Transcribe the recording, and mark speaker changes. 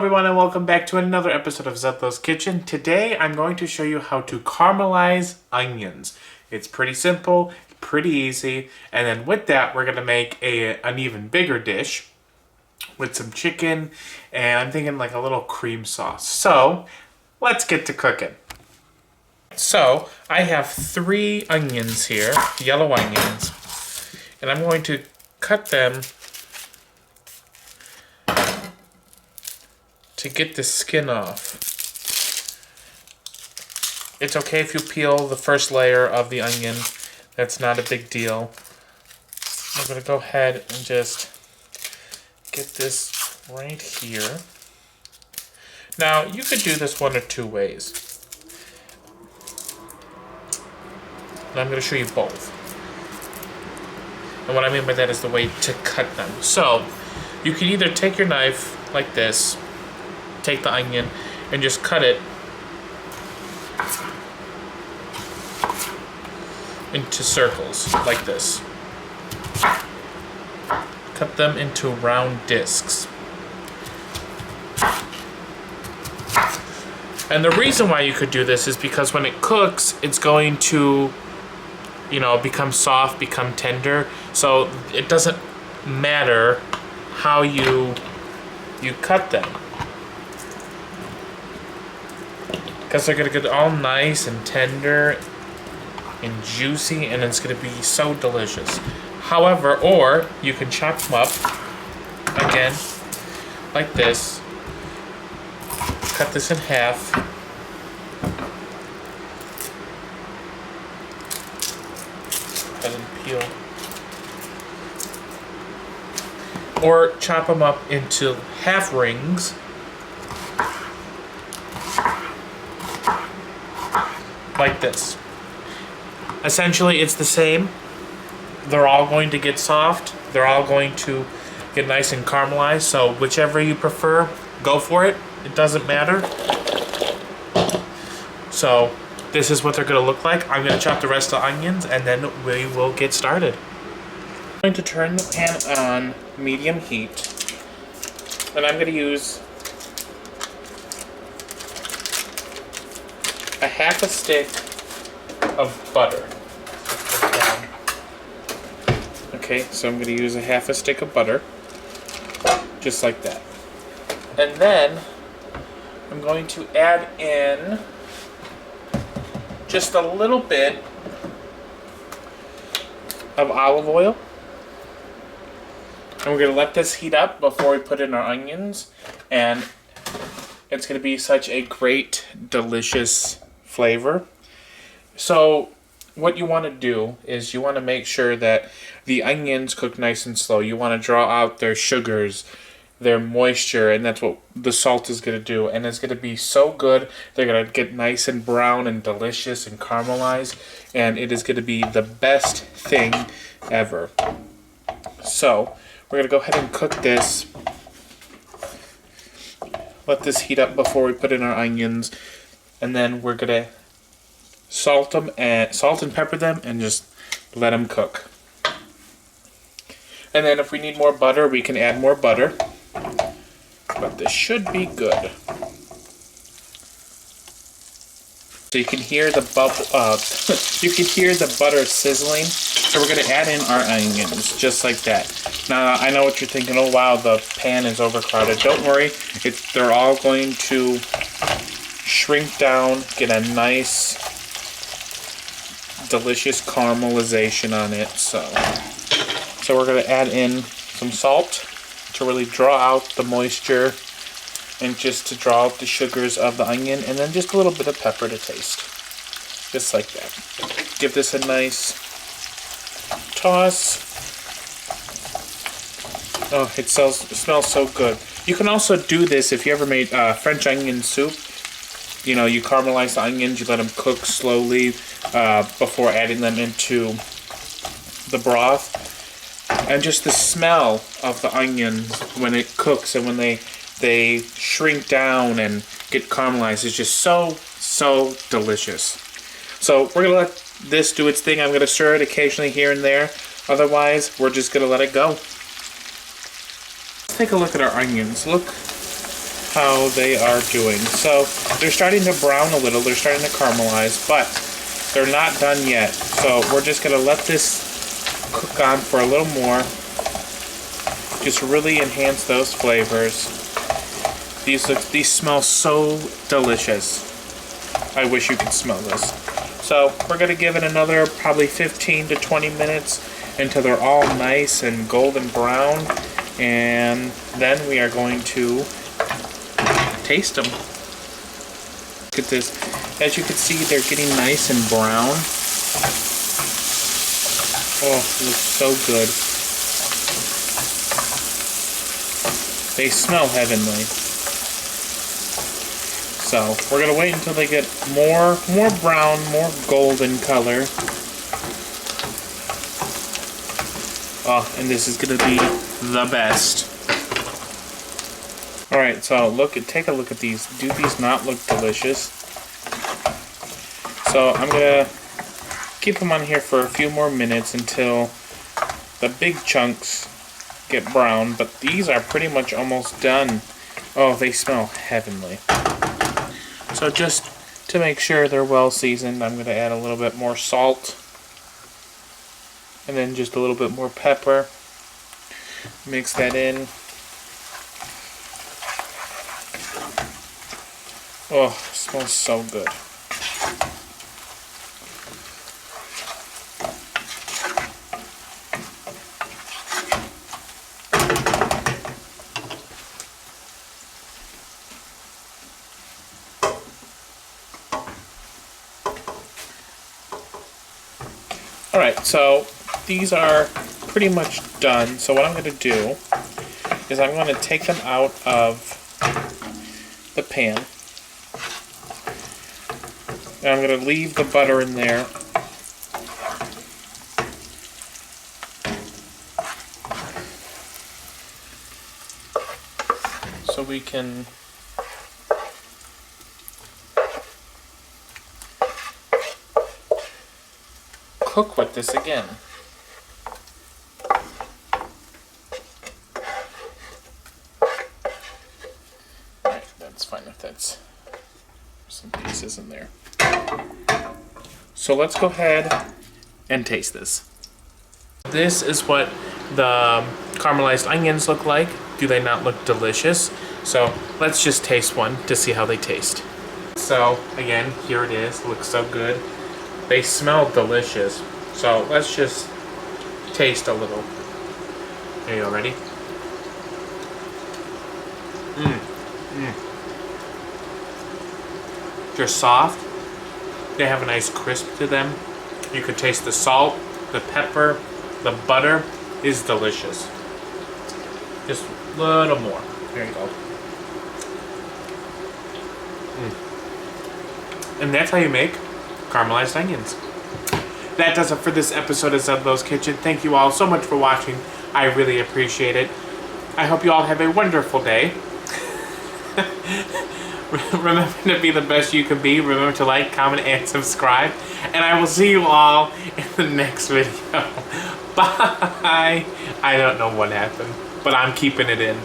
Speaker 1: Everyone, and welcome back to another episode of Zetlo's Kitchen. Today I'm going to show you how to caramelize onions. It's pretty simple, pretty easy, and then with that we're going to make an even bigger dish with some chicken, and I'm thinking like a little cream sauce. So let's get to cooking. So I have 3 onions here, yellow onions, and I'm going to cut them to get the skin off. It's okay if you peel the first layer of the onion. That's not a big deal. I'm going to go ahead and just get this right here. Now, you could do this one or 2 ways. And I'm going to show you both. And what I mean by that is the way to cut them. So, you can either take your knife like this, take the onion and just cut it into circles like this. Cut them into round discs. And the reason why you could do this is because when it cooks, it's going to, become soft, become tender. So it doesn't matter how you cut them, because they're going to get all nice and tender and juicy, and it's going to be so delicious. However, or you can chop them up, again, like this. Cut this in half. And then peel. Or chop them up into half rings. Like this. Essentially, it's the same. They're all going to get soft. They're all going to get nice and caramelized. So whichever you prefer, go for it. It doesn't matter. So this is what they're going to look like. I'm going to chop the rest of the onions and then we will get started. I'm going to turn the pan on medium heat. And I'm going to use a half a stick of butter. Okay, so I'm going to use a half a stick of butter, just like that. And then I'm going to add in just a little bit of olive oil. And we're going to let this heat up before we put in our onions. And it's going to be such a great, delicious flavor. So what you want to do is you want to make sure that the onions cook nice and slow. You want to draw out their sugars, their moisture, and that's what the salt is going to do. And it's going to be so good. They're going to get nice and brown and delicious and caramelized. And it is going to be the best thing ever. So we're going to go ahead and cook this. Let this heat up before we put in our onions. And then we're going to salt and pepper them and just let them cook. And then if we need more butter, we can add more butter. But this should be good. So you can hear the you can hear the butter sizzling. So we're going to add in our onions just like that. Now I know what you're thinking. Oh wow, the pan is overcrowded. Don't worry. They're all going to shrink down, get a nice, delicious caramelization on it. So we're going to add in some salt to really draw out the moisture and just to draw out the sugars of the onion, and then just a little bit of pepper to taste. Just like that. Give this a nice toss. Oh, it smells so good. You can also do this if you ever made French onion soup. You caramelize the onions, you let them cook slowly before adding them into the broth. And just the smell of the onions when it cooks and when they shrink down and get caramelized is just so delicious. So we're going to let this do its thing. I'm going to stir it occasionally here and there. Otherwise, we're just going to let it go. Let's take a look at our onions. Look how they are doing. So they're starting to brown a little, they're starting to caramelize, but they're not done yet. So we're just gonna let this cook on for a little more. Just really enhance those flavors. These smell so delicious. I wish you could smell this. So we're gonna give it another probably 15 to 20 minutes until they're all nice and golden brown, and then we are going to taste them. Look at this. As you can see, they're getting nice and brown. Oh, it looks so good. They smell heavenly. So we're gonna wait until they get more brown, more golden color. Oh, and this is gonna be the best. All right, so take a look at these. Do these not look delicious? So I'm gonna keep them on here for a few more minutes until the big chunks get brown, but these are pretty much almost done. Oh, they smell heavenly. So just to make sure they're well seasoned, I'm gonna add a little bit more salt. And then just a little bit more pepper. Mix that in. Oh, it smells so good. Alright, so these are pretty much done. So what I'm going to do is I'm going to take them out of the pan. And I'm going to leave the butter in there. So we can cook with this again. Alright, that's fine if that's some pieces in there. So let's go ahead and taste this. This is what the caramelized onions look like. Do they not look delicious? So let's just taste one to see how they taste. So again, here it is. It looks so good. They smell delicious. So let's just taste a little. Are you all ready? They're soft. They have a nice crisp to them. You can taste the salt, the pepper, the butter is delicious. Just a little more. There you go. And that's how you make caramelized onions. That does it for this episode of Zedlo's Kitchen. Thank you all so much for watching. I really appreciate it. I hope you all have a wonderful day. Remember to be the best you can be. Remember to like, comment, and subscribe. And I will see you all in the next video. Bye. I don't know what happened, but I'm keeping it in.